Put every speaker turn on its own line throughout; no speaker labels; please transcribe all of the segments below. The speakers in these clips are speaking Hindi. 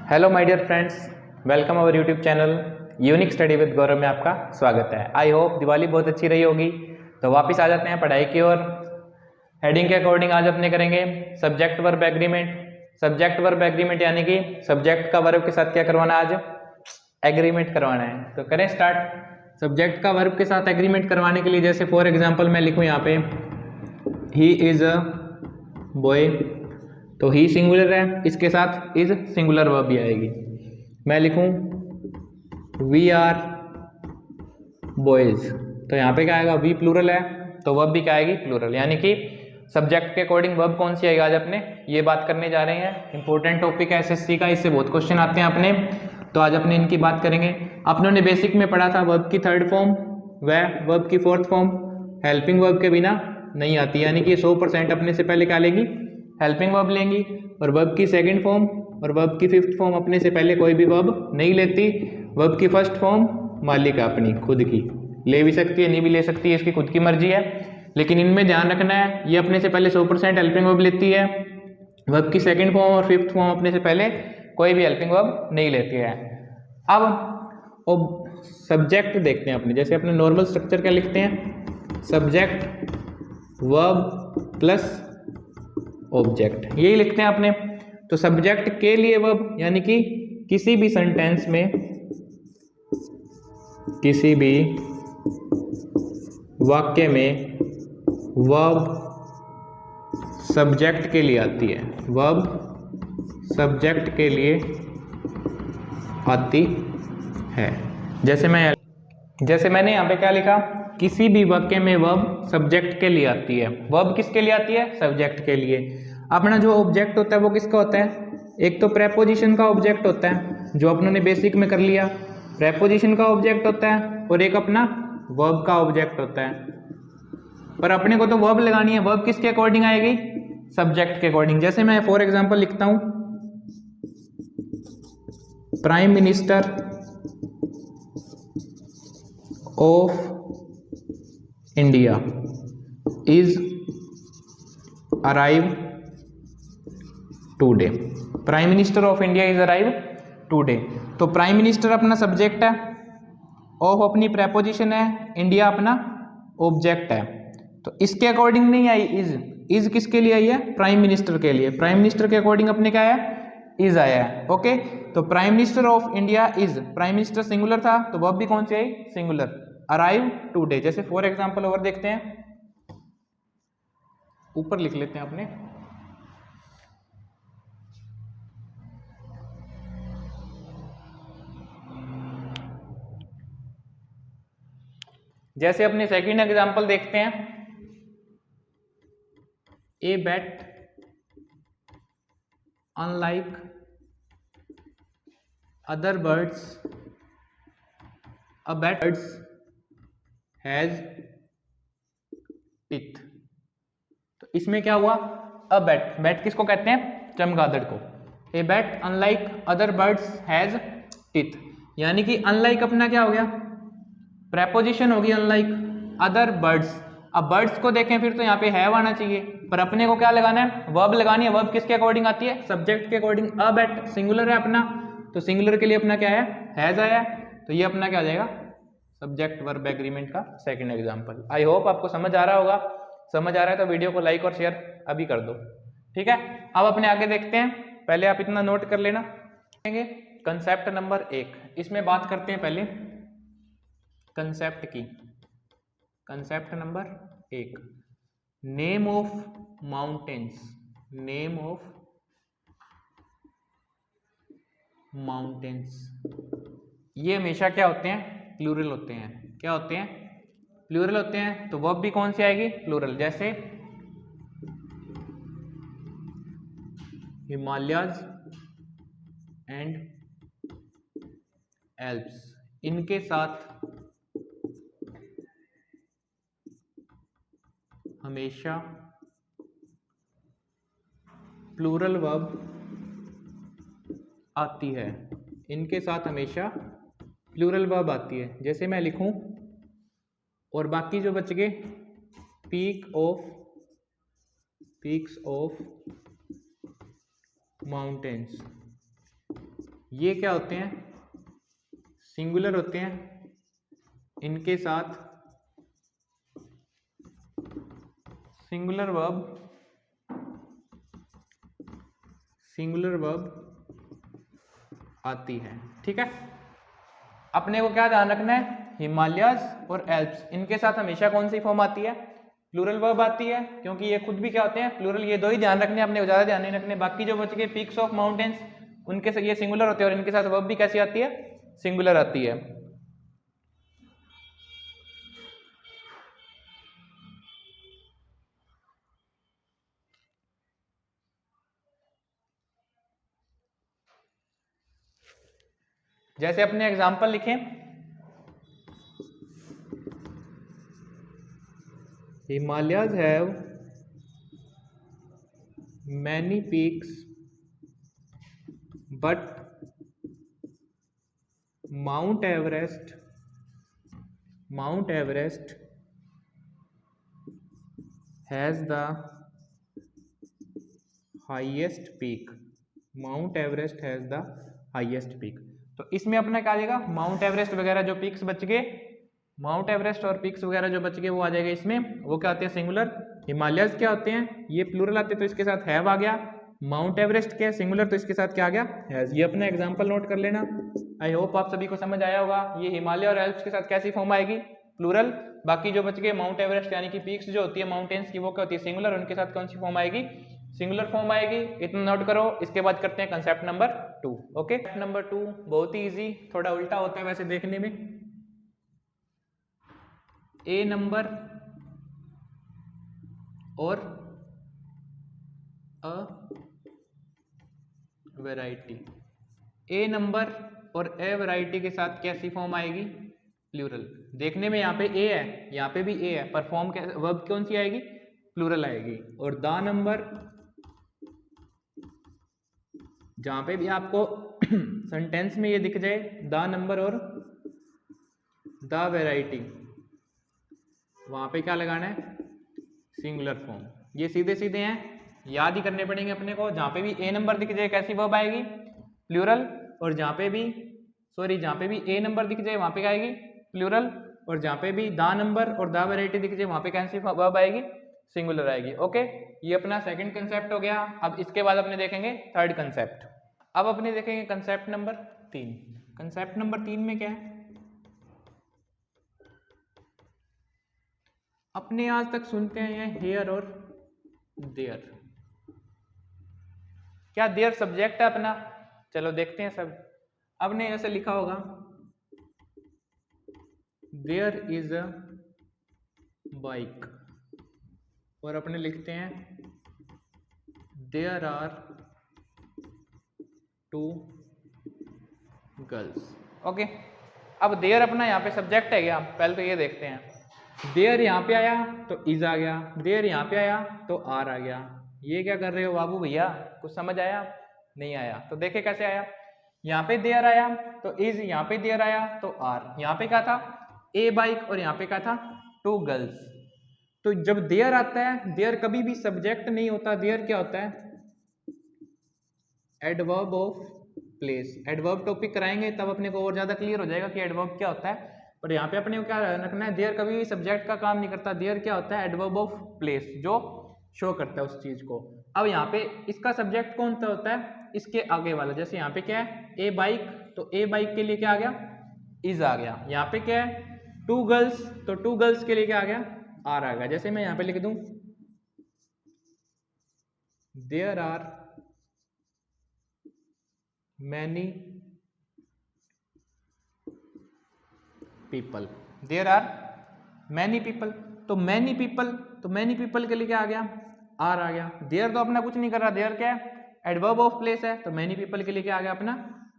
Hello my dear friends, welcome our YouTube channel Unique Study with Gaurav में आपका स्वागत है। आई होप दिवाली बहुत अच्छी रही होगी। तो वापस आ जाते हैं पढ़ाई की ओर। हेडिंग के अकॉर्डिंग आज अपने करेंगे subject verb agreement. Subject verb agreement यानी कि सब्जेक्ट का वर्ब के साथ क्या करवाना है, आज एग्रीमेंट करवाना है। तो करें स्टार्ट। सब्जेक्ट का वर्ब के साथ एग्रीमेंट करवाने के लिए जैसे फॉर एग्जाम्पल मैं लिखूँ यहाँ पे ही इज अ बॉय, तो ही सिंगुलर है, इसके साथ इज सिंगुलर वर्ब भी आएगी। मैं लिखूं वी आर बॉयज, तो यहाँ पे क्या आएगा, वी प्लूरल है तो वर्ब भी क्या आएगी, प्लूरल। यानी कि सब्जेक्ट के अकॉर्डिंग वर्ब कौन सी आएगी, आज अपने ये बात करने जा रहे हैं। इंपॉर्टेंट टॉपिक है एसएससी का, इससे बहुत क्वेश्चन आते हैं अपने, तो आज अपने इनकी बात करेंगे। अपनों ने बेसिक में पढ़ा था वर्ब की थर्ड फॉर्म व वर्ब की फोर्थ फॉर्म हेल्पिंग वर्ब के बिना नहीं आती, यानी कि 100% अपने से पहले क्या लेगी, हेल्पिंग वर्ब लेंगी। और वर्ब की सेकंड फॉर्म और वर्ब की फिफ्थ फॉर्म अपने से पहले कोई भी वर्ब नहीं लेती। वर्ब की फर्स्ट फॉर्म मालिक अपनी खुद की ले भी सकती है, नहीं भी ले सकती है, इसकी खुद की मर्जी है। लेकिन इनमें ध्यान रखना है, ये अपने से पहले 100% हेल्पिंग वर्ब लेती है। वर्ब की सेकंड फॉर्म और फिफ्थ फॉर्म अपने से पहले कोई भी हेल्पिंग वर्ब नहीं लेती है। अब सब्जेक्ट देखते हैं अपने, जैसे अपने नॉर्मल स्ट्रक्चर क्या लिखते हैं, सब्जेक्ट वर्ब प्लस ऑब्जेक्ट, यही लिखते हैं अपने। तो सब्जेक्ट के लिए वर्ब, यानी कि किसी भी सेंटेंस में, किसी भी वाक्य में वर्ब सब्जेक्ट के लिए आती है, वर्ब सब्जेक्ट के लिए आती है। जैसे मैंने यहाँ पे क्या लिखा, किसी भी वाक्य में वर्ब सब्जेक्ट के लिए आती है। वर्ब किसके लिए आती है, सब्जेक्ट के लिए। अपना जो ऑब्जेक्ट होता है वो किसका होता है, एक तो प्रेपोजिशन का ऑब्जेक्ट होता है जो अपनों ने बेसिक में कर लिया, प्रेपोजिशन का ऑब्जेक्ट होता है, और एक अपना वर्ब का ऑब्जेक्ट होता है। पर अपने को तो वर्ब लगानी है, वर्ब किसके अकॉर्डिंग आएगी, सब्जेक्ट के अकॉर्डिंग। जैसे मैं फॉर एग्जाम्पल लिखता हूं prime minister of India is arrive today. Prime minister of India is arrive today, तो प्राइम मिनिस्टर अपना सब्जेक्ट है, ऑफ अपनी प्रेपोजिशन है, इंडिया अपना ऑब्जेक्ट है। तो इसके अकॉर्डिंग नहीं आई इज किसके लिए आई है, प्राइम मिनिस्टर के लिए। प्राइम मिनिस्टर के अकॉर्डिंग अपने क्या है, इज आया है। ओके, तो prime minister of India is, prime minister singular था तो वर्ब भी कौन सी आई, सिंगुलर, अराइव टुडे। जैसे फॉर एग्जांपल और देखते हैं, ऊपर लिख लेते हैं अपने, जैसे अपने सेकंड एग्जांपल देखते हैं, a bat unlike other birds, a bat has teeth. तो इसमें क्या हुआ, अ बैट, बैट किसको कहते हैं, चमगादड़ को। A bat unlike other birds has teeth, यानी कि अनलाइक अपना क्या हो गया, प्रेपोजिशन होगी अनलाइक, अदर बर्ड्स। अब बर्ड्स को देखें फिर तो यहाँ पे हैव आना चाहिए, पर अपने को क्या लगाना है, वर्ब लगानी है। वर्ब किसके अकॉर्डिंग आती है, सब्जेक्ट के अकॉर्डिंग। अ बैट सिंगुलर है अपना, तो सिंगुलर के लिए अपना क्या है, हैज आया है, तो ये अपना क्या आ जाएगा, सब्जेक्ट वर्ब एग्रीमेंट का सेकंड एग्जांपल। आई होप आपको समझ आ रहा होगा। समझ आ रहा है तो वीडियो को लाइक और शेयर अभी कर दो, ठीक है। अब अपने आगे देखते हैं, पहले आप इतना नोट कर लेना। कंसेप्ट नंबर 1, इसमें बात करते हैं पहले कंसेप्ट की। Concept number 1, name of mountains. Name of mountains, ये हमेशा क्या होते हैं, प्लूरल होते हैं। क्या होते हैं, प्लूरल होते हैं, तो वर्ब भी कौन सी आएगी, प्लूरल। जैसे हिमालयाज एंड एल्प्स, इनके साथ हमेशा प्लूरल वर्ब आती है, इनके साथ हमेशा प्लूरल वर्ब आती है। जैसे मैं लिखूं, और बाकी जो बच गए, पीक्स ऑफ माउंटेन्स, ये क्या होते हैं, सिंगुलर होते हैं, इनके साथ सिंगुलर वर्ब आती है। ठीक है, अपने को क्या ध्यान रखना है, हिमालयस और एल्प्स, इनके साथ हमेशा कौन सी फॉर्म आती है, प्लूरल वर्ब आती है, क्योंकि ये खुद भी क्या होते हैं, प्लूरल। ये दो ही ध्यान रखने, अपने को ज्यादा ध्यान नहीं रखने। बाकी जो बच गए पीक्स ऑफ माउंटेन्स, उनके से ये सिंगुलर होते हैं और इनके साथ वर्ब भी कैसी आती है, सिंगुलर आती है। जैसे अपने एग्जाम्पल लिखें, Himalayas have many peaks but mount Everest has the highest peak. Mount Everest has the highest peak. तो इसमें अपना क्या आ जाएगा, माउंट एवरेस्ट वगैरह जो पीक्स बच गए, माउंट एवरेस्ट और पीक्स वगैरह जो बच गए वो आ जाएगा इसमें। वो क्या आते हैं, सिंगुलर। हिमालयस क्या होते हैं, ये प्लूरल आते हैं तो इसके साथ हैव आ गया। माउंट एवरेस्ट क्या है, सिंगुलर, तो इसके साथ क्या आ गया, हैज। ये अपना एग्जांपल नोट कर लेना। आई होप आप सभी को समझ आया होगा। ये हिमालय और एल्प्स के साथ कैसी फॉर्म आएगी, प्लूरल। बाकी जो बच गए माउंट एवरेस्ट यानी कि पीक्स जो होती है माउंटेन्स की, वो क्या होती है, सिंगुलर, उनके साथ कौन सी फॉर्म आएगी, सिंगुलर फॉर्म आएगी। इतना नोट करो। इसके बाद करते हैं कंसेप्ट नंबर 2। ओके, नंबर 2 बहुत ही इजी, थोड़ा उल्टा होता है वैसे देखने में। ए नंबर और अ वैरायटी। ए नंबर और ए वैरायटी के साथ कैसी फॉर्म आएगी, प्लूरल। देखने में यहाँ पे ए है, यहाँ पे भी ए है, पर फॉर्म वर्ब कौन सी आएगी, प्लूरल आएगी। और द नंबर, जहां पे भी आपको सेंटेंस में ये दिख जाए द नंबर और द वैरायटी, वहां पे क्या लगाना है, सिंगुलर फॉर्म। ये सीधे सीधे हैं, याद ही करने पड़ेंगे अपने को। जहां पे भी ए नंबर दिख जाए कैसी वर्ब आएगी, प्लूरल। और जहां पे भी ए नंबर दिख जाए वहां पे क्या आएगी, प्लूरल। और जहां पे भी द नंबर और द वैरायटी दिख जाए वहां पे कैसी वर्ब आएगी, सिंगुलर आएगी। ओके, ये अपना सेकंड कंसेप्ट हो गया। अब इसके बाद अपने देखेंगे थर्ड कंसेप्ट। अब अपने देखेंगे कंसेप्ट नंबर 3। कंसेप्ट नंबर 3 में क्या है, अपने आज तक सुनते हैं ये हेयर और देयर। क्या देयर सब्जेक्ट है अपना, चलो देखते हैं सब। आपने ऐसे लिखा होगा, देयर इज अ बाइक, और अपने लिखते हैं देयर आर 2 गर्ल्स। ओके, अब देयर अपना यहाँ पे सब्जेक्ट है क्या, पहले तो ये देखते हैं। देयर यहाँ पे आया तो इज आ गया, देयर यहाँ पे आया तो आर आ गया। ये क्या कर रहे हो बाबू भैया, कुछ समझ आया, नहीं आया? तो देखे कैसे आया, यहाँ पे देयर आया तो इज, यहाँ पे देयर आया तो आर। यहाँ पे क्या था, ए बाइक, और यहाँ पे क्या था, 2 गर्ल्स। तो जब देयर आता है, देयर कभी भी सब्जेक्ट नहीं होता, देयर क्या होता है, adverb of place. Adverb topic कराएंगे तब अपने को और ज्यादा क्लियर हो जाएगा कि एडवर्ब क्या होता है। पर यहाँ पे अपने को क्या रखना है, देयर कभी भी सब्जेक्ट का काम नहीं करता। देयर क्या होता है, एडवर्ब ऑफ प्लेस, जो शो करता है उस चीज को। अब यहाँ पे इसका सब्जेक्ट कौन सा होता है, इसके आगे वाला। जैसे यहाँ पे क्या है, ए बाइक, तो ए बाइक के लिए क्या आ गया, इज आ गया। यहाँ पे क्या है, 2 गर्ल्स, तो 2 गर्ल्स के लिए क्या आ गया, आर आ गया। जैसे मैं यहाँ पे लिख दूं, there are many people, there are many people. तो मैनी पीपल, तो मैनी पीपल के लिए क्या आ गया, आर आ गया। देयर तो अपना कुछ नहीं कर रहा, देयर क्या है, एडवर्ब ऑफ प्लेस है, तो मैनी पीपल के लिए क्या आ गया अपना,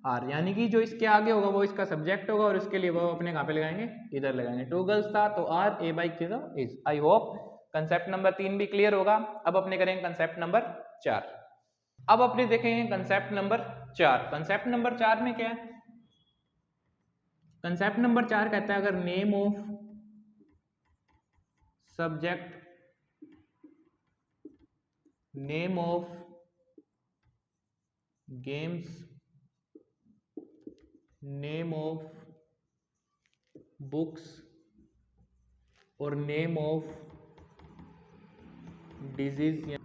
आर। यानी कि जो इसके आगे होगा वो इसका सब्जेक्ट होगा, और इसके लिए वो अपने कहाँ पे लगाएंगे, इधर लगाएंगे। 2 गर्ल्स था तो आर, ए बाइक थी तो is. I hope concept number 3 भी क्लियर होगा। अब अपने करेंगे कंसेप्ट नंबर 4। अब अपने देखेंगे कंसेप्ट नंबर 4। कंसेप्ट नंबर 4 में क्या है, कंसेप्ट नंबर 4 कहता है, अगर name of subject, name of games name of books और name of disease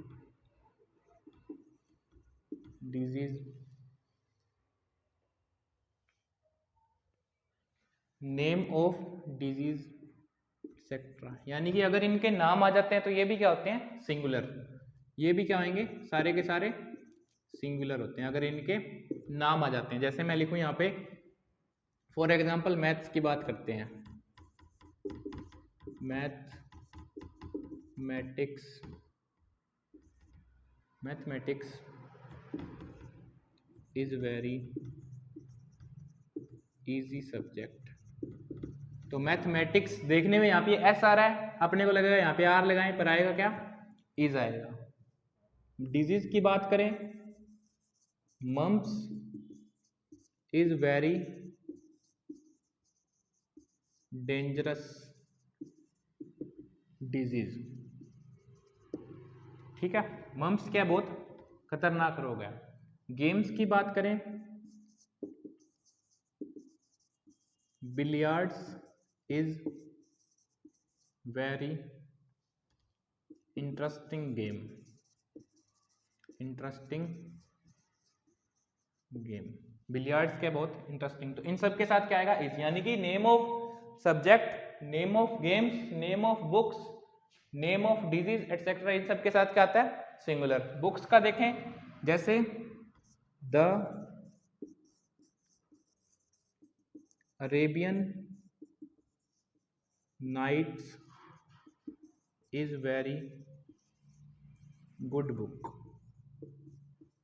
name of disease etcetera. यानी कि अगर इनके नाम आ जाते हैं तो ये भी क्या होते हैं, सिंगुलर। ये भी क्या होंगे, सारे के सारे सिंगुलर होते हैं अगर इनके नाम आ जाते हैं। जैसे मैं लिखूं यहाँ पे फॉर एग्जांपल मैथ्स की बात करते हैं, mathematics is very easy subject. तो मैथमेटिक्स देखने में यहाँ पे एस आ रहा है, अपने को लगेगा यहाँ पे आर लगाएं, पर आएगा क्या, इज आएगा। डिजीज की बात करें, mumps is very dangerous disease. ठीक है, मम्स क्या, बहुत खतरनाक रोग है। गेम्स की बात करें, billiards is very interesting game. Billiards क्या, बहुत इंटरेस्टिंग। तो इन सब के साथ क्या आएगा, इज। यानी कि name of subject, name of games, name of books, name of disease etcetera, इन सब के साथ क्या आता है, सिंगुलर। बुक्स का देखें, जैसे the Arabian Nights is very good book,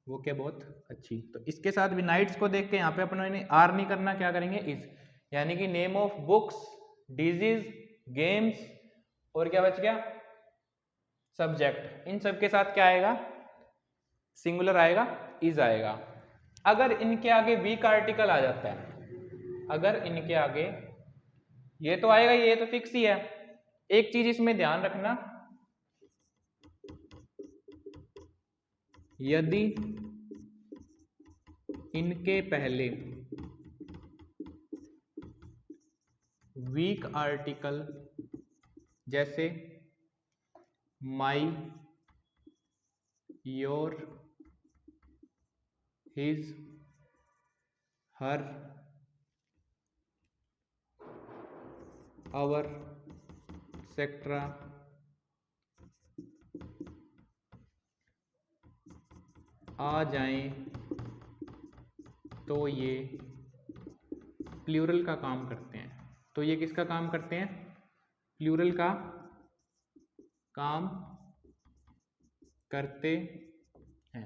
वो क्या, बहुत अच्छी। तो इसके साथ भी नाइट्स को देख के यहाँ पे अपने आर नहीं करना, क्या करेंगे, इज। यानी कि name of books, disease, games और क्या बच गया, सब्जेक्ट, इन सब के साथ क्या आएगा, सिंगुलर आएगा, इज आएगा। अगर इनके आगे वीक आर्टिकल आ जाता है, अगर इनके आगे, ये तो आएगा, ये तो फिक्स ही है। एक चीज इसमें ध्यान रखना, यदि इनके पहले वीक आर्टिकल जैसे my, your, his, her, our, etcetera, आ जाएं, तो ये प्लूरल का काम करते हैं। तो ये किसका काम करते हैं, प्लूरल का काम करते हैं।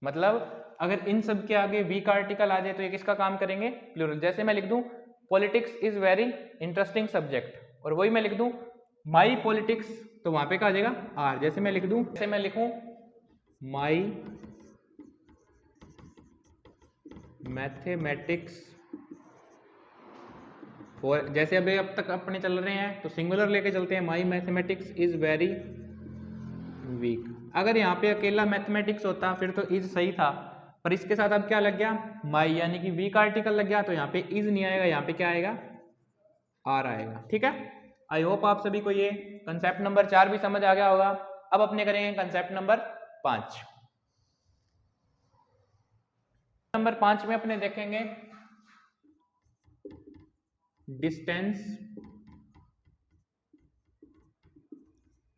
मतलब अगर इन सब के आगे वीक आर्टिकल आ जाए तो ये किसका काम करेंगे, प्लूरल। जैसे मैं लिख दूं politics is very interesting subject, और वही मैं लिख दूं माई पॉलिटिक्स, तो वहां पे क्या आ जाएगा, आर। जैसे मैं लिख दूं, जैसे मैं लिखूं माई मैथमेटिक्स, और जैसे अभी अब तक अपने चल रहे हैं तो सिंगुलर लेके चलते हैं, माई मैथमेटिक्स इज वेरी वीक। अगर यहाँ पे अकेला मैथमेटिक्स होता फिर तो इज सही था, पर इसके साथ अब क्या लग गया, माई, यानी कि वीक आर्टिकल लग गया, तो यहाँ पे इज नहीं आएगा, यहाँ पे क्या आएगा, आर आएगा। ठीक है, आई होप आप सभी को ये कंसेप्ट नंबर 4 भी समझ आ गया होगा। अब अपने करेंगे कंसेप्ट नंबर 5। नंबर 5 में अपने देखेंगे distance,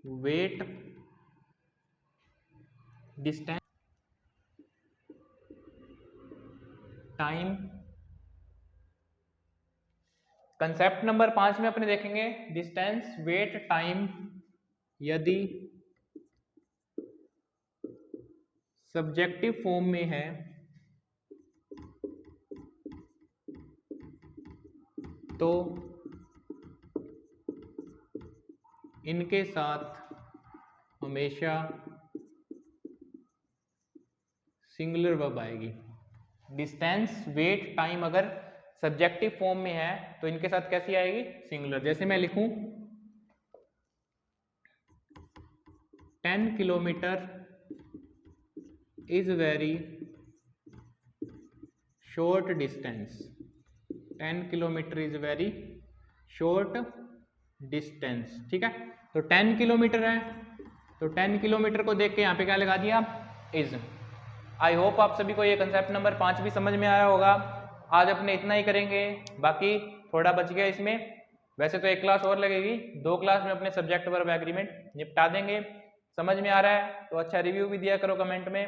weight, distance, time. Concept number 5 में अपने देखेंगे डिस्टेंस, वेट, टाइम यदि सब्जेक्टिव फॉर्म में है तो इनके साथ हमेशा सिंगुलर वर्ब आएगी। डिस्टेंस, वेट, टाइम अगर सब्जेक्टिव फॉर्म में है तो इनके साथ कैसी आएगी, सिंगुलर। जैसे मैं लिखूं 10 kilometre is very short distance, 10 kilometre is very short distance. ठीक है, तो 10 किलोमीटर है, तो 10 किलोमीटर को देख के यहाँ पे क्या लगा दिया, इज। आई होप आप सभी को ये कंसेप्ट नंबर 5 भी समझ में आया होगा। आज अपने इतना ही करेंगे, बाकी थोड़ा बच गया इसमें। वैसे तो एक क्लास और लगेगी, 2 क्लास में अपने सब्जेक्ट वर्ब एग्रीमेंट निपटा देंगे। समझ में आ रहा है तो अच्छा रिव्यू भी दिया करो कमेंट में।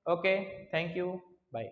Okay, thank you, bye.